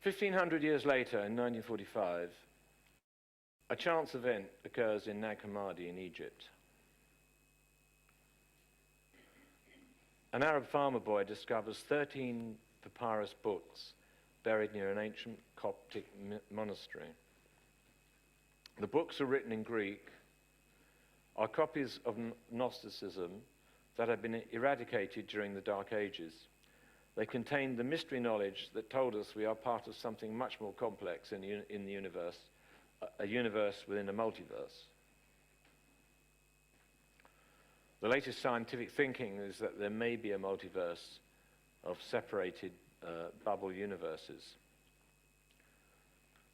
1,500 years later, in 1945, a chance event occurs in Nag Hammadi in Egypt. An Arab farmer boy discovers 13 papyrus books buried near an ancient Coptic monastery. The books are written in Greek, are copies of Gnosticism that had been eradicated during the Dark Ages. They contained the mystery knowledge that told us we are part of something much more complex in the universe, a universe within a multiverse. The latest scientific thinking is that there may be a multiverse of separated bubble universes.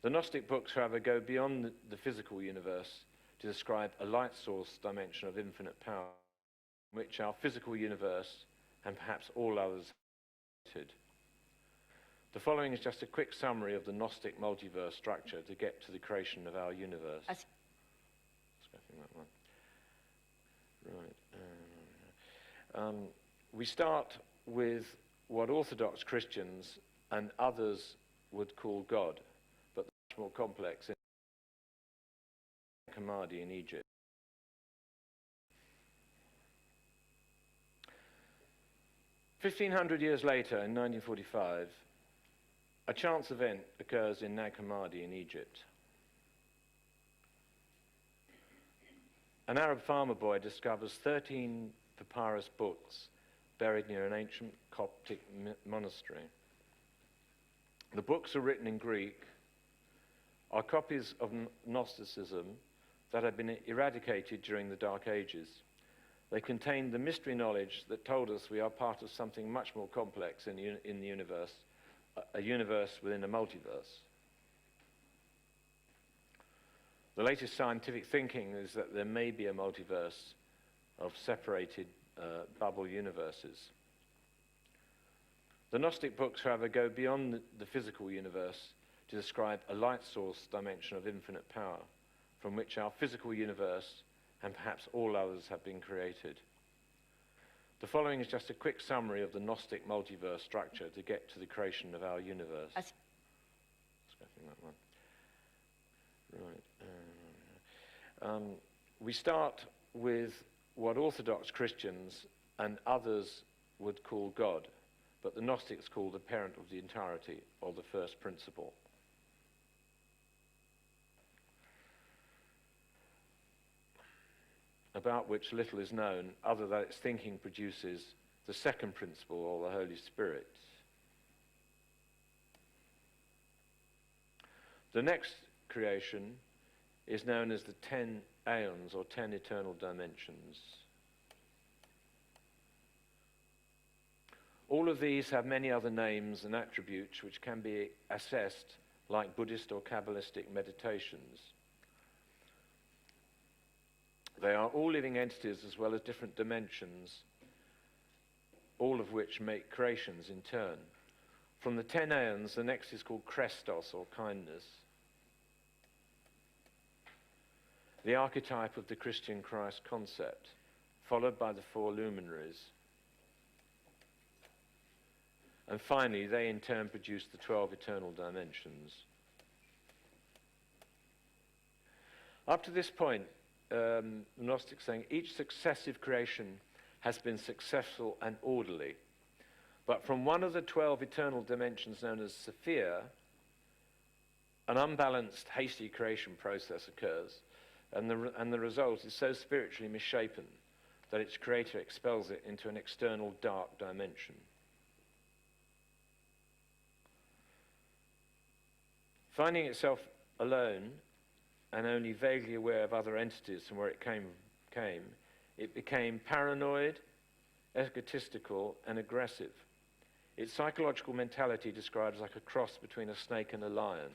The Gnostic books, however, go beyond the physical universe to describe a light source dimension of infinite power, in which our physical universe and perhaps all others are. The following is just a quick summary of the Gnostic multiverse structure to get to the creation of our universe. Right. We start with what Orthodox Christians and others would call God, but much more complex in Hammadi in Egypt. "1,500 years later, in 1945, a chance event occurs in Nag Hammadi in Egypt. An Arab farmer boy discovers 13 papyrus books buried near an ancient Coptic monastery. The books are written in Greek, are copies of Gnosticism that had been eradicated during the Dark Ages. They contained the mystery knowledge that told us we are part of something much more complex in the universe, a universe within a multiverse. The latest scientific thinking is that there may be a multiverse of separated bubble universes. The Gnostic books, however, go beyond the physical universe to describe a light source dimension of infinite power, from which our physical universe and perhaps all others have been created. The following is just a quick summary of the Gnostic multiverse structure to get to the creation of our universe." Scrapping that one. Right. We start with what Orthodox Christians and others would call God, but the Gnostics call the parent of the entirety, or the first principle. About which little is known, other than its thinking produces the second principle, or the Holy Spirit. The next creation is known as the 10 aeons, or 10 eternal dimensions. All of these have many other names and attributes which can be assessed like Buddhist or Kabbalistic meditations. They are all living entities as well as different dimensions, all of which make creations in turn. From the 10 aeons, the next is called Christos, or kindness, the archetype of the Christian Christ concept, followed by the 4 luminaries. And finally, they in turn produce the 12 eternal dimensions. Up to this point, the Gnostics saying each successive creation has been successful and orderly. But from one of the 12 eternal dimensions known as Sophia, an unbalanced, hasty creation process occurs, and the result is so spiritually misshapen that its creator expels it into an external dark dimension. Finding itself alone and only vaguely aware of other entities from where it came, it became paranoid, egotistical, and aggressive. Its psychological mentality describes like a cross between a snake and a lion.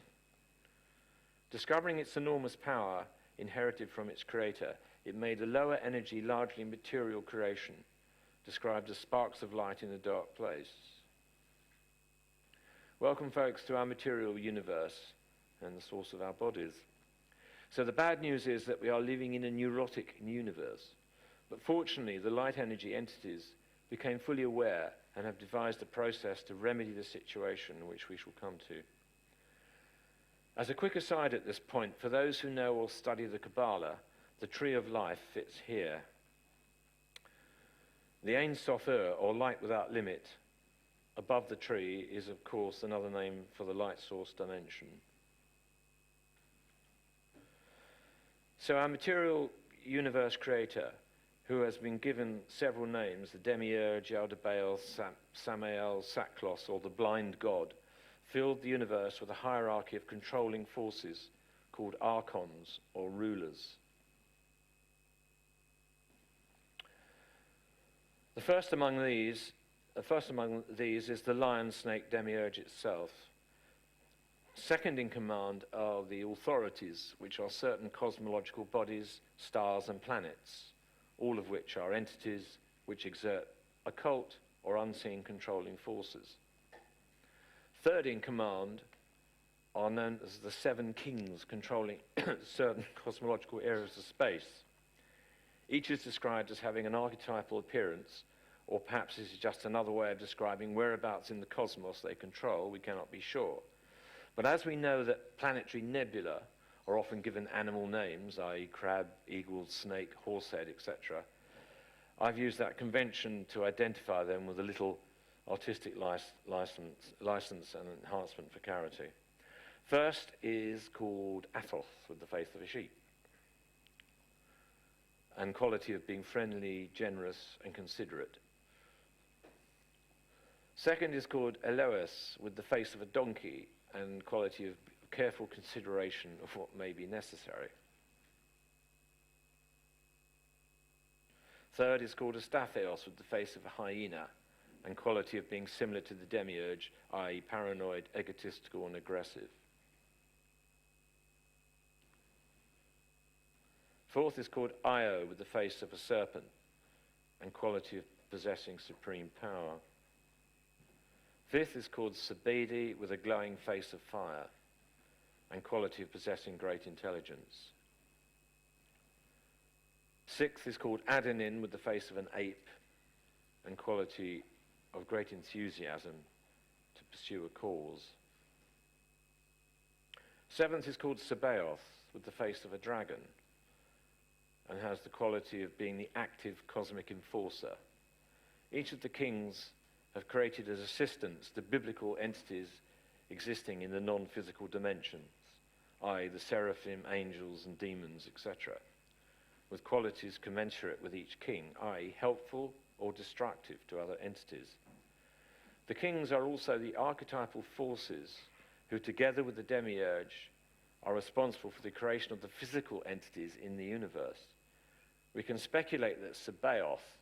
Discovering its enormous power inherited from its creator, it made a lower energy, largely material creation, described as sparks of light in a dark place. Welcome, folks, to our material universe and the source of our bodies. So the bad news is that we are living in a neurotic universe. But fortunately, the light energy entities became fully aware and have devised a process to remedy the situation, which we shall come to. As a quick aside at this point, for those who know or study the Kabbalah, the tree of life fits here. The Ein Sof or light without limit, above the tree is, of course, another name for the light source dimension. So our material universe creator, who has been given several names, the Demiurge, Aldebael, Samael, Saklos, or the blind god, filled the universe with a hierarchy of controlling forces called archons, or rulers. The first among these is the lion snake demiurge itself. Second in command are the authorities, which are certain cosmological bodies, stars and planets, all of which are entities which exert occult or unseen controlling forces. Third in command are known as the seven kings controlling certain cosmological areas of space. Each is described as having an archetypal appearance, or perhaps this is just another way of describing whereabouts in the cosmos they control. We cannot be sure. But as we know that planetary nebula are often given animal names, i.e. crab, eagle, snake, horsehead, etc., I've used that convention to identify them with a little artistic license and enhancement for clarity. First is called Athoth, with the face of a sheep, and quality of being friendly, generous, and considerate. Second is called Eloes, with the face of a donkey, and quality of careful consideration of what may be necessary. Third is called Astathios, with the face of a hyena, and quality of being similar to the demiurge, i.e. paranoid, egotistical, and aggressive. Fourth is called Io, with the face of a serpent, and quality of possessing supreme power. Fifth is called Sabedi, with a glowing face of fire, and quality of possessing great intelligence. Sixth is called Adenin, with the face of an ape, and quality of great enthusiasm to pursue a cause. Seventh is called Sabaoth, with the face of a dragon, and has the quality of being the active cosmic enforcer. Each of the kings have created as assistants the biblical entities existing in the non-physical dimensions, i.e. the seraphim, angels, and demons, etc., with qualities commensurate with each king, i.e. helpful or destructive to other entities. The kings are also the archetypal forces who, together with the demiurge, are responsible for the creation of the physical entities in the universe. We can speculate that Sabaoth,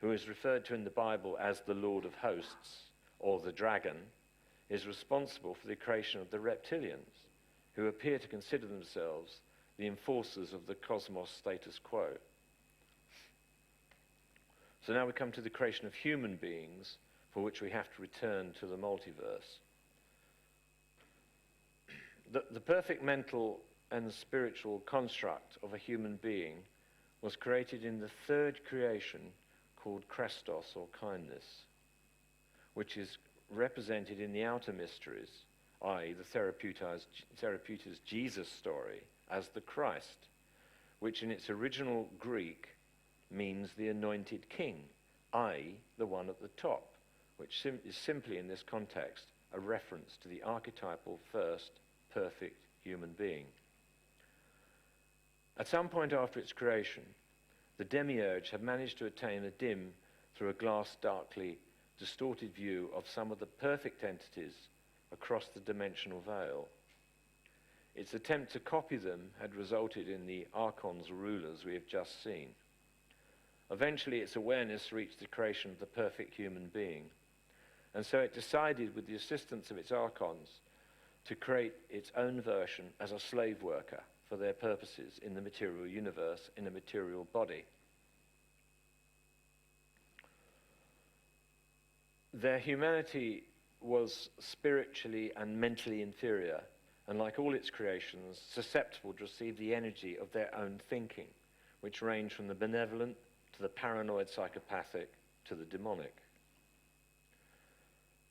who is referred to in the Bible as the Lord of Hosts, or the dragon, is responsible for the creation of the reptilians, who appear to consider themselves the enforcers of the cosmos status quo. So now we come to the creation of human beings, for which we have to return to the multiverse. The perfect mental and spiritual construct of a human being was created in the third creation, called Christos, or kindness, which is represented in the outer mysteries, i.e. the Therapeuta's Jesus story, as the Christ, which in its original Greek means the anointed king, i.e. the one at the top, which is simply in this context a reference to the archetypal first perfect human being. At some point after its creation, the demiurge had managed to attain a dim, through a glass darkly distorted view of some of the perfect entities across the dimensional veil. Its attempt to copy them had resulted in the archons, rulers, we have just seen. Eventually its awareness reached the creation of the perfect human being, and so it decided, with the assistance of its archons, to create its own version as a slave worker for their purposes in the material universe, in a material body. Their humanity was spiritually and mentally inferior, and like all its creations, susceptible to receive the energy of their own thinking, which ranged from the benevolent to the paranoid psychopathic to the demonic.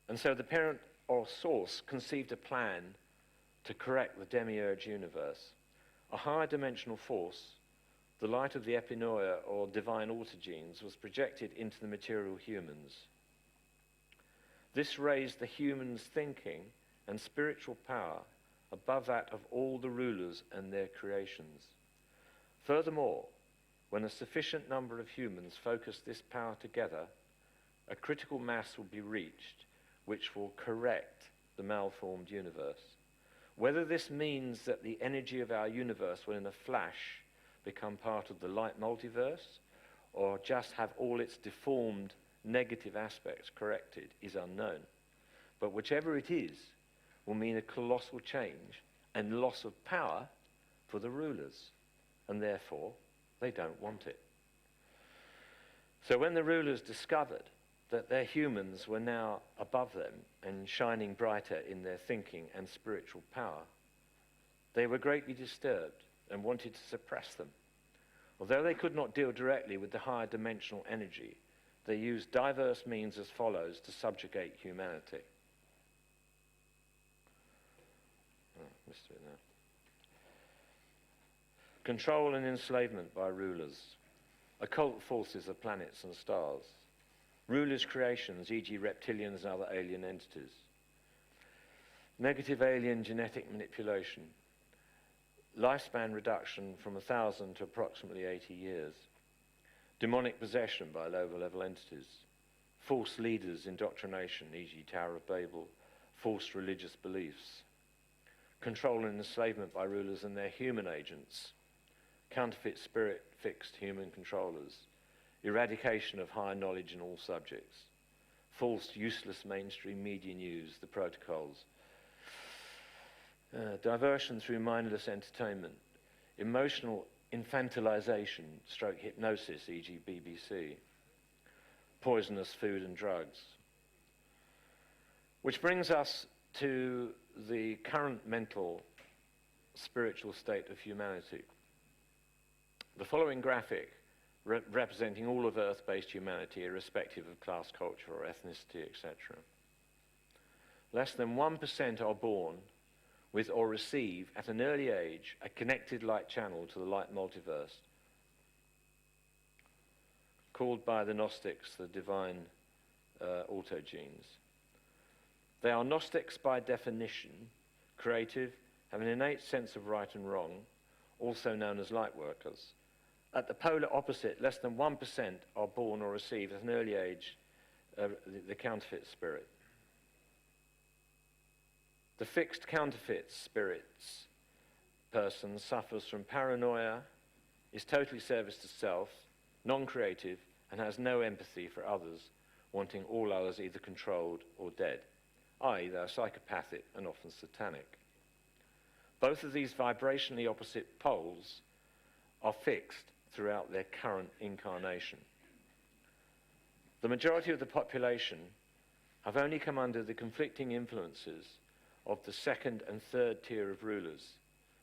And so the parent or source conceived a plan to correct the demiurge universe. A higher dimensional force, the light of the epinoia or divine autogenes, was projected into the material humans. This raised the humans' thinking and spiritual power above that of all the rulers and their creations. Furthermore, when a sufficient number of humans focus this power together, a critical mass will be reached which will correct the malformed universe. Whether this means that the energy of our universe will in a flash become part of the light multiverse, or just have all its deformed negative aspects corrected, is unknown. But whichever it is, will mean a colossal change and loss of power for the rulers, and therefore they don't want it. So when the rulers discovered that their humans were now above them and shining brighter in their thinking and spiritual power, they were greatly disturbed and wanted to suppress them. Although they could not deal directly with the higher dimensional energy, they used diverse means as follows to subjugate humanity. Missed it now. Control and enslavement by rulers. Occult forces of planets and stars. Rulers' creations, e.g. reptilians and other alien entities. Negative alien genetic manipulation. Lifespan reduction from 1,000 to approximately 80 years. Demonic possession by lower-level entities. False leaders' indoctrination, e.g. Tower of Babel. False religious beliefs. Control and enslavement by rulers and their human agents. Counterfeit spirit-fixed human controllers. Eradication of higher knowledge in all subjects. False, useless mainstream media news, the protocols. Diversion through mindless entertainment. Emotional infantilization, stroke hypnosis, e.g. BBC. Poisonous food and drugs. Which brings us to the current mental, spiritual state of humanity. The following graphic, representing all of Earth-based humanity, irrespective of class, culture, or ethnicity, etc. Less than 1% are born with or receive, at an early age, a connected light channel to the light multiverse, called by the Gnostics the divine autogenes. They are Gnostics by definition, creative, have an innate sense of right and wrong, also known as light workers. At the polar opposite, less than 1% are born or receive at an early age the counterfeit spirit. The fixed counterfeit spirits person suffers from paranoia, is totally service to self, non-creative, and has no empathy for others, wanting all others either controlled or dead, i.e. they are psychopathic and often satanic. Both of these vibrationally opposite poles are fixed throughout their current incarnation. The majority of the population have only come under the conflicting influences of the second and third tier of rulers,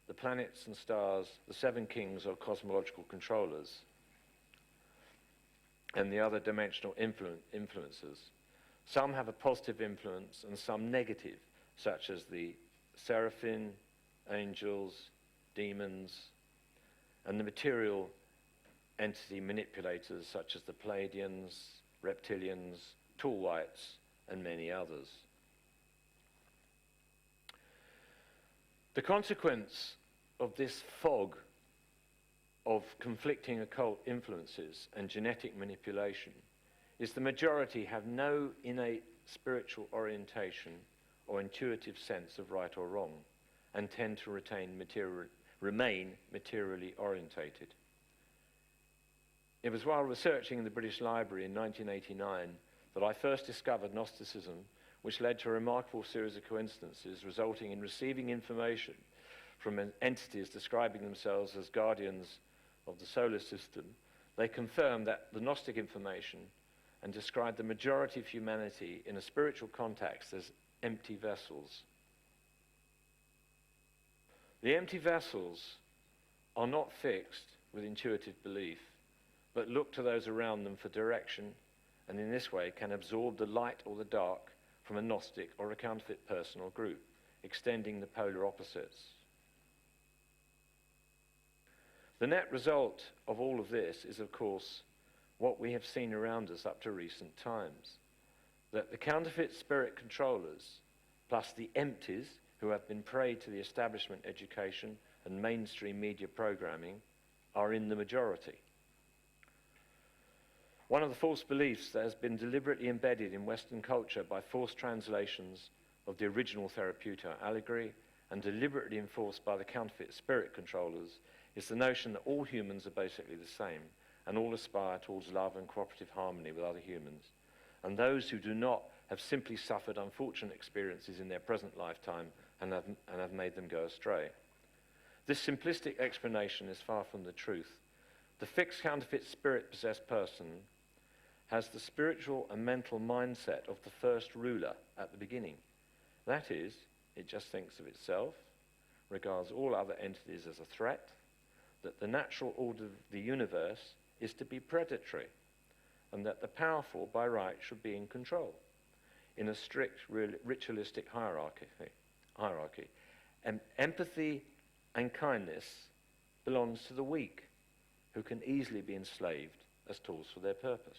the planets and stars, the seven kings or cosmological controllers, and the other dimensional influences. Some have a positive influence and some negative, such as the seraphim, angels, demons, and the material entity manipulators such as the Pleiadians, reptilians, tall whites, and many others. The consequence of this fog of conflicting occult influences and genetic manipulation is the majority have no innate spiritual orientation or intuitive sense of right or wrong, and tend to remain materially orientated. It was while researching in the British Library in 1989 that I first discovered Gnosticism, which led to a remarkable series of coincidences resulting in receiving information from entities describing themselves as guardians of the solar system. They confirmed that the Gnostic information and described the majority of humanity in a spiritual context as empty vessels. The empty vessels are not fixed with intuitive belief, but look to those around them for direction, and in this way can absorb the light or the dark from a Gnostic or a counterfeit person or group, extending the polar opposites. The net result of all of this is, of course, what we have seen around us up to recent times, that the counterfeit spirit controllers, plus the empties who have been prey to the establishment education and mainstream media programming, are in the majority. One of the false beliefs that has been deliberately embedded in Western culture by forced translations of the original therapeutic allegory and deliberately enforced by the counterfeit spirit controllers is the notion that all humans are basically the same and all aspire towards love and cooperative harmony with other humans, and those who do not have simply suffered unfortunate experiences in their present lifetime and have made them go astray. This simplistic explanation is far from the truth. The fixed counterfeit spirit-possessed person has the spiritual and mental mindset of the first ruler at the beginning. That is, it just thinks of itself, regards all other entities as a threat, that the natural order of the universe is to be predatory, and that the powerful by right should be in control, in a strict ritualistic hierarchy. And empathy and kindness belongs to the weak, who can easily be enslaved as tools for their purpose.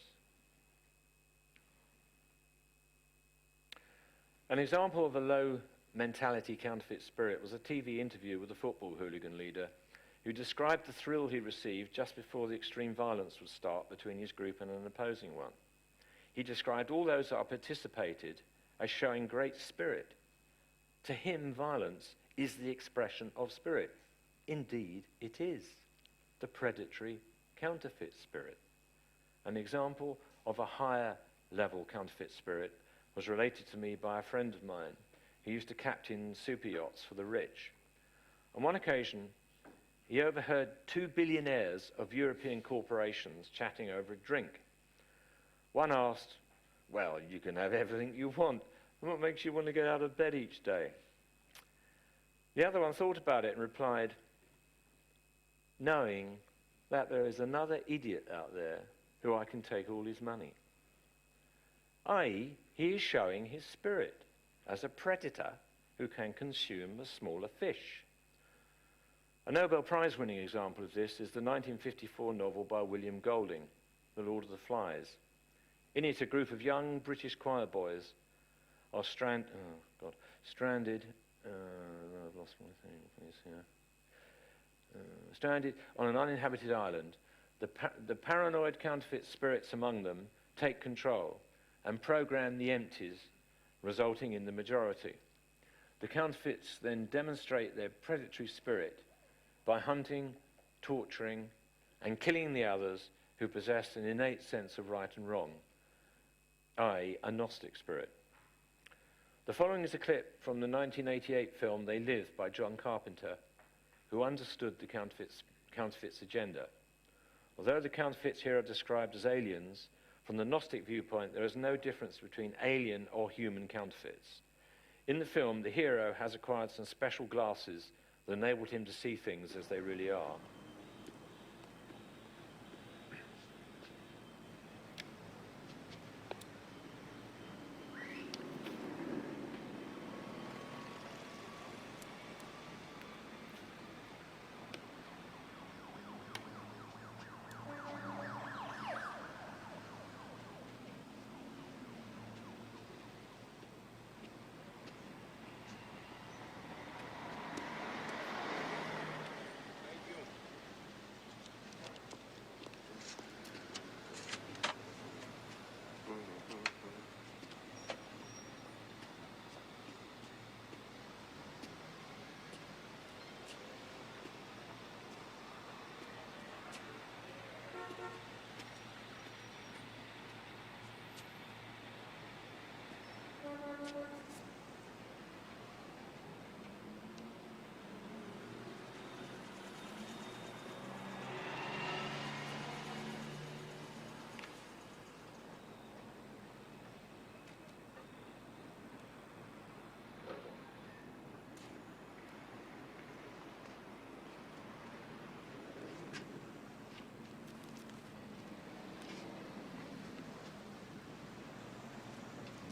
An example of a low mentality counterfeit spirit was a TV interview with a football hooligan leader who described the thrill he received just before the extreme violence would start between his group and an opposing one. He described all those that participated as showing great spirit. To him, violence is the expression of spirit. Indeed, it is the predatory counterfeit spirit. An example of a higher level counterfeit spirit was related to me by a friend of mine who used to captain super yachts for the rich. On one occasion, he overheard 2 billionaires of European corporations chatting over a drink. One asked, "Well, you can have everything you want. What makes you want to get out of bed each day?" The other one thought about it and replied, "Knowing that there is another idiot out there who I can take all his money." I.e., he is showing his spirit as a predator who can consume a smaller fish. A Nobel Prize-winning example of this is the 1954 novel by William Golding, The Lord of the Flies. In it, a group of young British choir boys are stranded. I've lost my thing. Please, yeah. Stranded on an uninhabited island. The paranoid counterfeit spirits among them take control and program the empties, resulting in the majority. The counterfeits then demonstrate their predatory spirit by hunting, torturing, and killing the others who possess an innate sense of right and wrong, i.e., a Gnostic spirit. The following is a clip from the 1988 film They Live by John Carpenter, who understood the counterfeits agenda. Although the counterfeits here are described as aliens, from the Gnostic viewpoint, there is no difference between alien or human counterfeits. In the film, the hero has acquired some special glasses that enabled him to see things as they really are.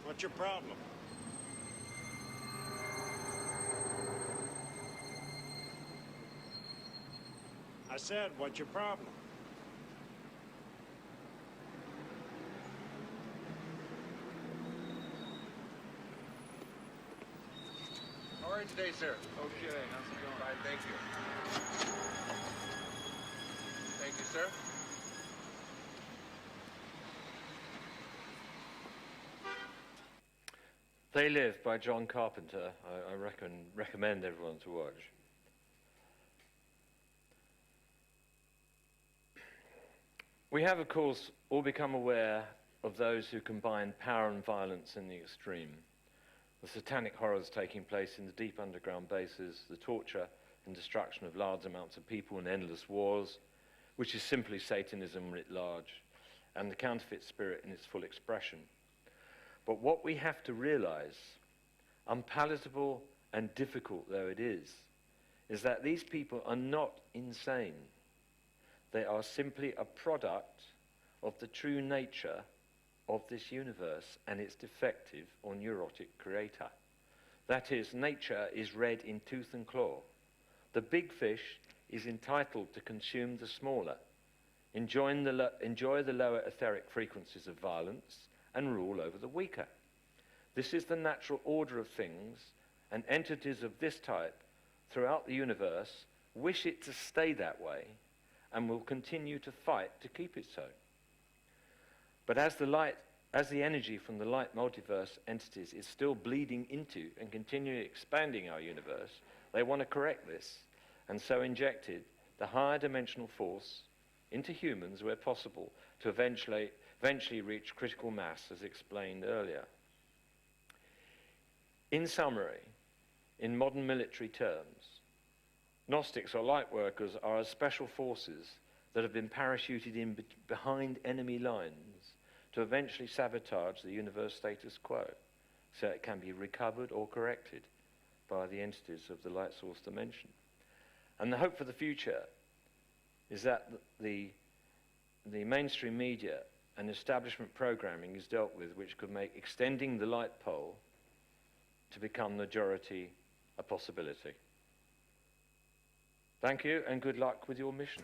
What's your problem? said, what's your problem? How are you today, sir? Okay, how's it going? Fine, thank you. Thank you, sir. They Live by John Carpenter. I recommend everyone to watch. We have, of course, all become aware of those who combine power and violence in the extreme. The satanic horrors taking place in the deep underground bases, the torture and destruction of large amounts of people in endless wars, which is simply Satanism writ large, and the counterfeit spirit in its full expression. But what we have to realize, unpalatable and difficult though it is that these people are not insane. They are simply a product of the true nature of this universe and its defective or neurotic creator. That is, nature is red in tooth and claw. The big fish is entitled to consume the smaller, enjoy the lower etheric frequencies of violence, and rule over the weaker. This is the natural order of things, and entities of this type throughout the universe wish it to stay that way and will continue to fight to keep it so. But as the energy from the light multiverse entities is still bleeding into and continually expanding our universe, they want to correct this, and so injected the higher dimensional force into humans where possible to eventually reach critical mass, as explained earlier. In summary, in modern military terms, Gnostics or light workers are as special forces that have been parachuted in behind enemy lines to eventually sabotage the universe status quo so it can be recovered or corrected by the entities of the light source dimension. And the hope for the future is that the mainstream media and establishment programming is dealt with, which could make extending the light pole to become majority a possibility. Thank you, and good luck with your mission.